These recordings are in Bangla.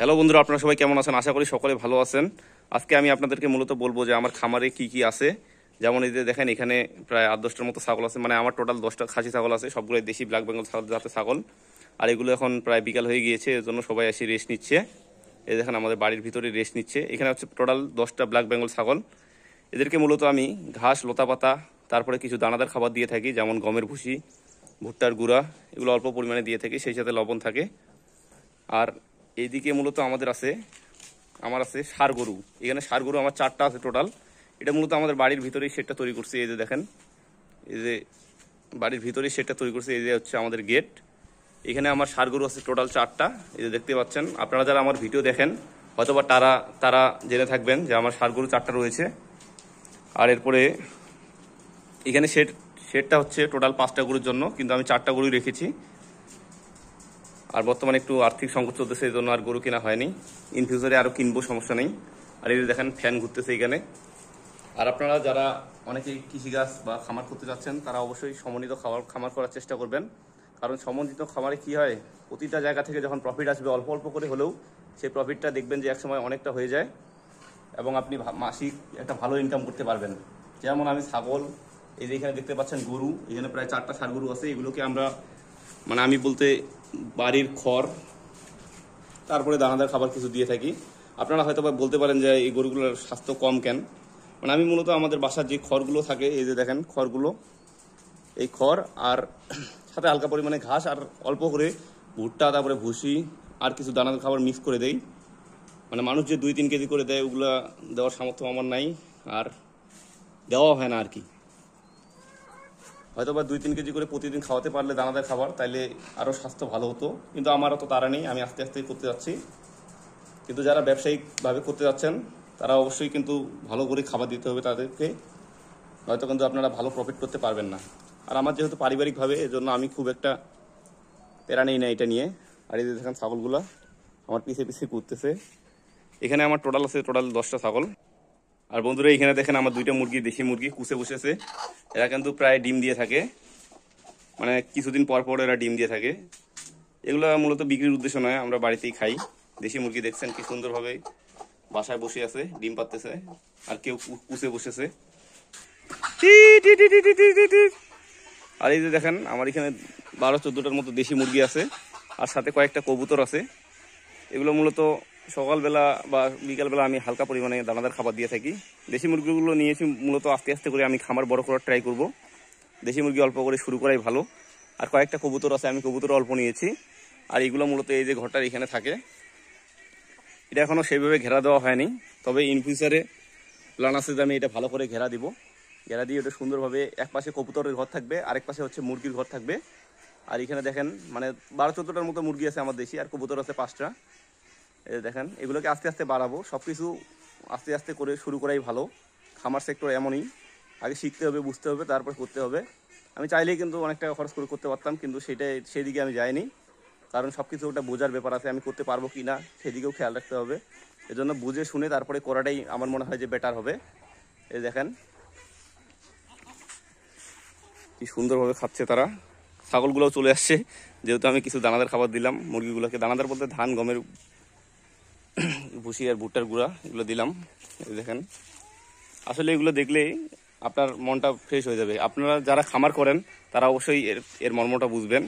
হ্যালো বন্ধুরা, আপনারা সবাই কেমন আছেন? আশা করি সকলে ভালো আছেন। আজকে আমি আপনাদেরকে মূলত বলবো যে আমার খামারে কি কি আছে। যেমন এই যে দেখেন, এখানে প্রায় 8-10টার মতো ছাগল আছে। মানে আমার টোটাল 10টা খাসি ছাগল আছে, সবগুলোই দেশি ব্ল্যাক বেঙ্গল জাতের ছাগল। আর এগুলো এখন প্রায় বিকাল হয়ে গিয়েছে, এর জন্য সবাই এসে রেস্ট নিচ্ছে। এই দেখেন আমাদের বাড়ির ভিতরে রেস্ট নিচ্ছে। এখানে হচ্ছে টোটাল 10টা ব্ল্যাক বেঙ্গল ছাগল। এদেরকে মূলত আমি ঘাস, লতা পাতা, তারপরে কিছু দানাদার খাবার দিয়ে থাকি, যেমন গমের ভুসি, ভুট্টার গুঁড়া, এগুলো অল্প পরিমাণে দিয়ে থাকি, সেই সাথে লবণ থাকে। আর এইদিকে মূলত আমার আছে ষাঁড় গরু। এখানে ষাঁড় গরু আমার 4টা আছে টোটাল। এটা মূলত আমাদের বাড়ির ভিতরেই শেডটা তৈরি করছে। এই যে দেখেন, এই যে বাড়ির ভিতরেই শেডটা তৈরি করছে। এই যে হচ্ছে আমাদের গেট। এখানে আমার ষাঁড় গরু আছে টোটাল 4টা। এই যে দেখতে পাচ্ছেন, আপনারা যারা আমার ভিডিও দেখেন হয়তোবা তারা জেনে থাকবেন যে আমার ষাঁড় গরু 4টা রয়েছে। আর এরপরে এখানে শেডটা হচ্ছে টোটাল 5টা গরুর জন্য, কিন্তু আমি 4টা গরুই রেখেছি। আর বর্তমানে একটু আর্থিক সংকট চলতেছে, এই জন্য আর গরু কেনা হয়নি। ইন ফিউচারে আরও কিনবো, সমস্যা নেই। আর এই যে দেখেন ফ্যান ঘুরতেছে এখানে। আর আপনারা যারা অনেকেই কৃষিকাজ বা খামার করতে যাচ্ছেন, তারা অবশ্যই সমন্বিত খামার করার চেষ্টা করবেন। কারণ সমন্বিত খামারে কি হয়, প্রতিটা জায়গা থেকে যখন প্রফিট আসবে অল্প অল্প করে হলেও, সেই প্রফিটটা দেখবেন যে একসময় অনেকটা হয়ে যায় এবং আপনি মাসিক একটা ভালো ইনকাম করতে পারবেন। যেমন আমি ছাগল, এই যে এখানে দেখতে পাচ্ছেন গরু, এখানে প্রায় 4টা ষাঁড় গরু আছে। এগুলোকে আমরা আমি বলতে বাড়ির খড়, তারপরে দানাদার খাবার কিছু দিয়ে থাকি। আপনারা হয়তো বলতে পারেন যে এই গরুগুলোর স্বাস্থ্য কম কেন। আমি মূলত আমাদের বাসার যে খড়গুলো থাকে, এই যে দেখেন খড়গুলো, এই খড় আর সাথে হালকা পরিমাণে ঘাস আর অল্প করে ভুট্টা, তারপরে ভুসি আর কিছু দানাদার খাবার মিক্স করে দেই। মানুষ যে 2-3 কেজি করে দেয়, ওগুলা দেওয়ার সামর্থ্য আমার নাই, আর দেওয়া হয় না আর কি। হয়তো বা 2-3 কেজি করে প্রতিদিন খাওয়াতে পারলে দানাদার খাবার, তাইলে আরও স্বাস্থ্য ভালো হতো। কিন্তু আমার অত তাড়া নেই, আমি আস্তে আস্তে করতে যাচ্ছি। কিন্তু যারা ব্যবসায়িকভাবে করতে যাচ্ছেন, তারা অবশ্যই কিন্তু ভালো করে খাবার দিতে হবে তাদেরকে, হয়তো কিন্তু আপনারা ভালো প্রফিট করতে পারবেন না। আর আমার যেহেতু পারিবারিকভাবে, এজন্য আমি খুব একটা প্যারা নেই না এটা নিয়ে। আর এই যে দেখেন ছাগলগুলো আমার পিছিয়ে পিছিয়ে ঘুরতেছে। এখানে আমার টোটাল আছে 10টা ছাগল। আর বন্ধুরা, এখানে দেখেন আমার 2টা মুরগি, দেশি মুরগি কুচে বসেছে। এরা কিন্তু প্রায় ডিম দিয়ে থাকে, কিছুদিন পর পর এরা ডিম দিয়ে থাকে। এগুলো মূলত বিক্রির উদ্দেশ্য নয়, আমরা বাড়িতেই খাই। দেশি মুরগি দেখছেন কি সুন্দরভাবে বাসায় বসে আছে, ডিম পাততেছে। আর কেউ কুচে বসেছে। আর এই যে দেখেন আমার এখানে 12-14টার মতো দেশি মুরগি আছে, আর সাথে কয়েকটা কবুতর আছে। এগুলো মূলত সকালবেলা বা বিকালবেলা আমি হালকা পরিমাণে দানাদার খাবার দিয়ে থাকি। দেশি মুরগিগুলো নিয়েছি মূলত আস্তে আস্তে করে আমি খামার বড় করার ট্রাই করব। দেশি মুরগি অল্প করে শুরু করাই ভালো। আর কয়েকটা কবুতর আছে, আমি কবুতর অল্প নিয়েছি। আর এগুলো মূলত এই যে ঘরটার এখানে থাকে। এটা এখনও সেইভাবে ঘেরা দেওয়া হয়নি, তবে ইন ফিউচারে প্ল্যান আছে যে আমি এটা ভালো করে ঘেরা দিব। ঘেরা দিয়ে ওটা সুন্দরভাবে, এক পাশে কবুতরের ঘর থাকবে, আরেক পাশে হচ্ছে মুরগির ঘর থাকবে। আর এখানে দেখেন 12-14টার মতো মুরগি আছে আমার দেশি, আর কবুতর আছে 5টা। এই দেখেন, এগুলোকে আস্তে আস্তে বাড়াবো। সব কিছু আস্তে আস্তে করে শুরু করাই ভালো। খামার সেক্টর এমনই, আগে শিখতে হবে, বুঝতে হবে, তারপর করতে হবে। আমি চাইলেই কিন্তু অনেক টাকা খরচ করে করতে পারতাম, কিন্তু সেদিকে আমি যাইনি। কারণ সব কিছু ওটা বোঝার ব্যাপার আছে, আমি করতে পারবো কি না সেদিকেও খেয়াল রাখতে হবে। এজন্য বুঝে শুনে তারপরে করাটাই আমার মনে হয় যে বেটার হবে। এই দেখেন কি সুন্দরভাবে খাচ্ছে তারা। ছাগলগুলোও চলে আসছে, যেহেতু আমি কিছু দানাদার খাবার দিলাম মুরগিগুলোকে। দানাদার বলতে ধান, গমের ভুসি আর ভুট্টার গুঁড়া, এগুলো দিলাম। এই দেখেন, আসলে এগুলো দেখলেই আপনার মনটা ফ্রেশ হয়ে যাবে। আপনারা যারা খামার করেন তারা অবশ্যই এর মর্মটা বুঝবেন।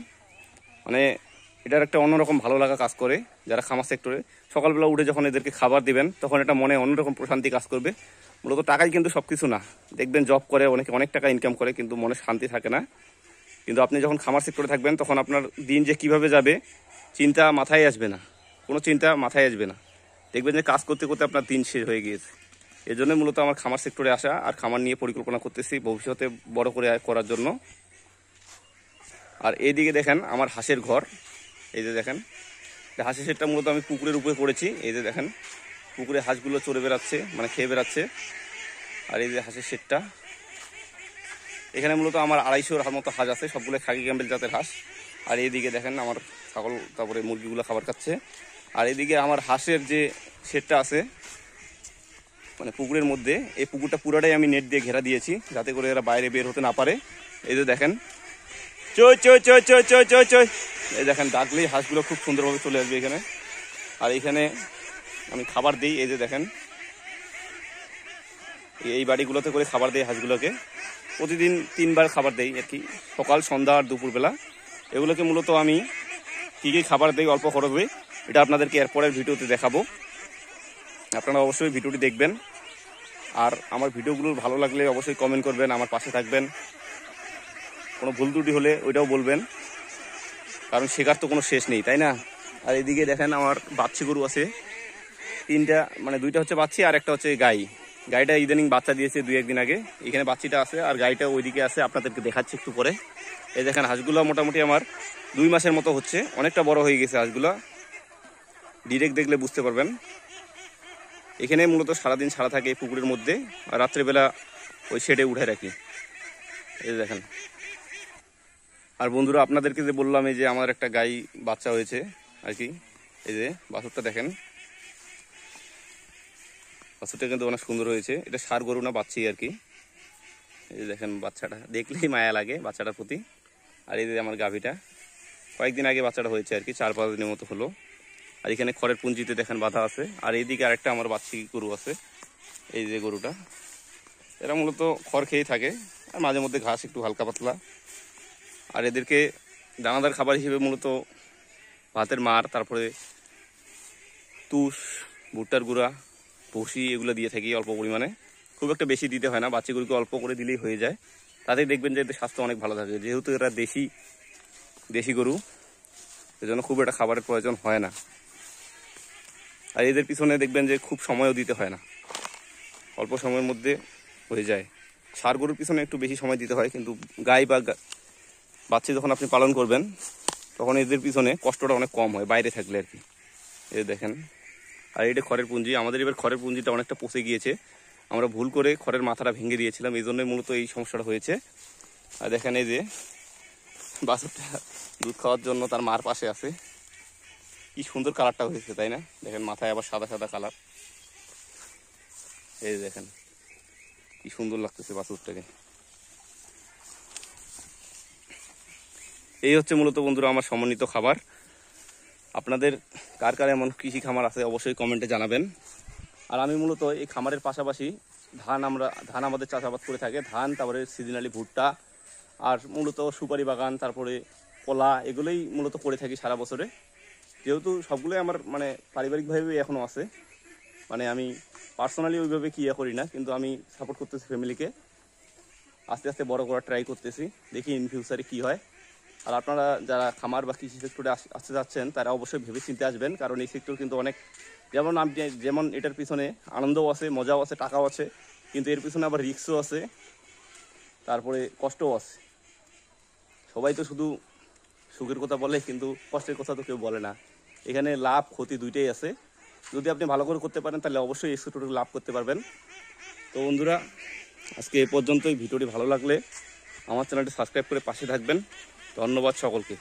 এটার একটা অন্যরকম ভালো লাগা কাজ করে। যারা খামার সেক্টরে সকালবেলা উঠে যখন এদেরকে খাবার দিবেন, তখন এটা মনে অন্যরকম প্রশান্তি কাজ করবে। মূলত টাকাই কিন্তু সব কিছু না। দেখবেন জব করে অনেকে অনেক টাকা ইনকাম করে, কিন্তু মনে শান্তি থাকে না। কিন্তু আপনি যখন খামার সেক্টরে থাকবেন, তখন আপনার দিন যে কিভাবে যাবে চিন্তা মাথায় আসবে না, কোনো চিন্তা মাথায় আসবে না। দেখবেন যে কাজ করতে করতে আপনার দিন শেষ হয়ে গিয়েছে। এই জন্য মূলত আমার খামার সেক্টরে আসা, আর খামার নিয়ে পরিকল্পনা করতেছি ভবিষ্যতে বড় করে করার জন্য। আর এইদিকে দেখেন আমার হাঁসের ঘর। এই যে দেখেন, হাঁসের শেডটা মূলত আমি পুকুরের উপরে করেছি। এই যে দেখেন, পুকুরে হাঁসগুলো চড়ে বেড়াচ্ছে, খেয়ে বেড়াচ্ছে। আর এই যে হাঁসের শেডটা, এখানে মূলত আমার 250-র মতো হাঁস আছে, সবগুলো খাকি ক্যাম্বেল জাতের হাঁস। আর এইদিকে দেখেন আমার ছাগল, তারপরে মুরগিগুলো খাবার খাচ্ছে। আর এদিকে আমার হাঁসের যে শেডটা আছে পুকুরের মধ্যে, এই পুকুরটা পুরাটাই আমি নেট দিয়ে ঘেরা দিয়েছি, যাতে করে এরা বাইরে বের হতে না পারে। এই যে দেখেন, চই চই চই চই চই চই চই, এই দেখেন ডাকলেই হাঁসগুলো খুব সুন্দরভাবে চলে আসবে এখানে। আর এখানে আমি খাবার দিই, এই যে দেখেন এই বাড়িগুলোতে করে খাবার দেই হাঁসগুলোকে। প্রতিদিন 3 বার খাবার দেই আর কি, সকাল, সন্ধ্যা আর দুপুরবেলা। এগুলোকে মূলত আমি কী কী খাবার দেই অল্প খরচে, এটা আপনাদেরকে এরপরের ভিডিওতে দেখাবো। আপনারা অবশ্যই ভিডিওটি দেখবেন। আর আমার ভিডিওগুলো ভালো লাগলে অবশ্যই কমেন্ট করবেন, আমার পাশে থাকবেন। কোনো ভুল ত্রুটি হলে ওইটাও বলবেন, কারণ শেখার তো কোনো শেষ নেই, তাই না? আর এদিকে দেখেন আমার বাচ্চি গরু আছে 3টা, মানে 2টা হচ্ছে বাচ্চি আর একটা হচ্ছে গাই। গাইটা ইদানিং বাচ্চা দিয়েছে 2-1 দিন আগে। এখানে বাচ্চিটা আছে আর গাইটা ওইদিকে আছে, আপনাদেরকে দেখাচ্ছি একটু পরে। এই দেখেন হাঁসগুলো মোটামুটি আমার 2 মাসের মতো হচ্ছে, অনেকটা বড় হয়ে গেছে হাঁসগুলো, ডিরেক্ট দেখলে বুঝতে পারবেন। এখানে মূলত সারাদিন ছাড়া থাকে এই পুকুরের মধ্যে, আর রাত্রেবেলা ওই শেডে উঠে রাখি। এই দেখেন। আর বন্ধুরা আপনাদেরকে যে বললাম এই যে আমার একটা গাই বাচ্চা হয়েছে আর কি, এই যে বাছুরটা দেখেন, বাছুরটা কিন্তু অনেক সুন্দর হয়েছে। এটা ষাঁড় গরু না, বাচ্চি আর কি। এই যে দেখেন বাচ্চাটা দেখলেই মায়া লাগে বাচ্চাটার প্রতি। আর এই যে আমার গাভীটা কয়েকদিন আগে বাচ্চাটা হয়েছে আর কি, 4-5 দিনের মতো হলো। আর এখানে খড়ের পুঞ্জিতে দেখেন বাঁধা আছে। আর এইদিকে আরেকটা আমার বাচ্চি গরু আছে, এই যে গরুটা। এরা মূলত খড় খেয়েই থাকে আর মাঝে মধ্যে ঘাস একটু হালকা পাতলা। আর এদেরকে দানাদার খাবার হিসেবে মূলত ভাতের মার, তারপরে তুষ, ভুট্টার গুঁড়া, ভুসি এগুলো দিয়ে থাকি অল্প পরিমাণে। খুব একটা বেশি দিতে হয় না, বাচ্চা গরুকে অল্প করে দিলেই হয়ে যায়। তাতেই দেখবেন যে এদের স্বাস্থ্য অনেক ভালো থাকে, যেহেতু এরা দেশি গরু, এজন্য খুব একটা খাবারের প্রয়োজন হয় না। আর এদের পিছনে দেখবেন যে খুব সময়ও দিতে হয় না, অল্প সময়ের মধ্যে হয়ে যায়। ষাঁড় গরুর পিছনে একটু বেশি সময় দিতে হয়, কিন্তু গাই বা বাচ্চা যখন আপনি পালন করবেন তখন এদের পিছনে কষ্টটা অনেক কম হয় বাইরে থাকলে আর কি। এই দেখেন। আর এটা খড়ের পুঞ্জি, আমাদের এবার খড়ের পুঞ্জিটা অনেকটা পচে গিয়েছে, আমরা ভুল করে খড়ের মাথাটা ভেঙে দিয়েছিলাম, এই জন্যই মূলত এই সমস্যাটা হয়েছে। আর দেখেন এই যে বাছুরটা দুধ খাওয়ার জন্য তার মার পাশে আছে, কি সুন্দর কালারটা হয়েছে তাই না? দেখেন মাথায় আবার সাদা সাদা কালার, এই দেখেন কি সুন্দর লাগতেছে বাছুরটাকে। এই হচ্ছে মূলত বন্ধুরা আমার সমন্বিত খাবার। আপনাদের কার কার এমন কৃষি খামার আছে অবশ্যই কমেন্টে জানাবেন। আর আমি মূলত এই খামারের পাশাপাশি ধান আমাদের চাষাবাদ করে থাকে, ধান, তারপরে সিজনালি ভুট্টা, আর মূলত সুপারি বাগান, তারপরে কলা, এগুলোই মূলত করে থাকি সারা বছরে। যেহেতু সবগুলোই আমার মানে পারিবারিকভাবে এখনও আছে, মানে আমি পার্সোনালি ওইভাবে কি করি না, কিন্তু আমি সাপোর্ট করতেছি ফ্যামিলিকে, আস্তে আস্তে বড় করার ট্রাই করতেছি, দেখি ইন ফিউচারে কী হয়। আর আপনারা যারা খামার বা কৃষি সেক্টরে আসতে যাচ্ছেন তারা অবশ্যই ভেবে চিন্তে আসবেন, কারণ এই সেক্টর কিন্তু অনেক, যেমন এটার পিছনে আনন্দও আছে, মজাও আছে, টাকাও আছে, কিন্তু এর পিছনে আবার রিস্কও আছে, তারপরে কষ্টও আছে। সবাই তো শুধু সুখের কথা বলে, কিন্তু কষ্টের কথা তো কেউ বলে না। এখানে লাভ ক্ষতি দুইটাই আছে, যদি আপনি ভালো করে করতে পারেন তাহলে অবশ্যই এই সেক্টরে লাভ করতে পারবেন। তো বন্ধুরা আজকে এ পর্যন্তই। ভিডিওটি ভালো লাগলে আমার চ্যানেলটি সাবস্ক্রাইব করে পাশে থাকবেন। ধন্যবাদ সকলকে।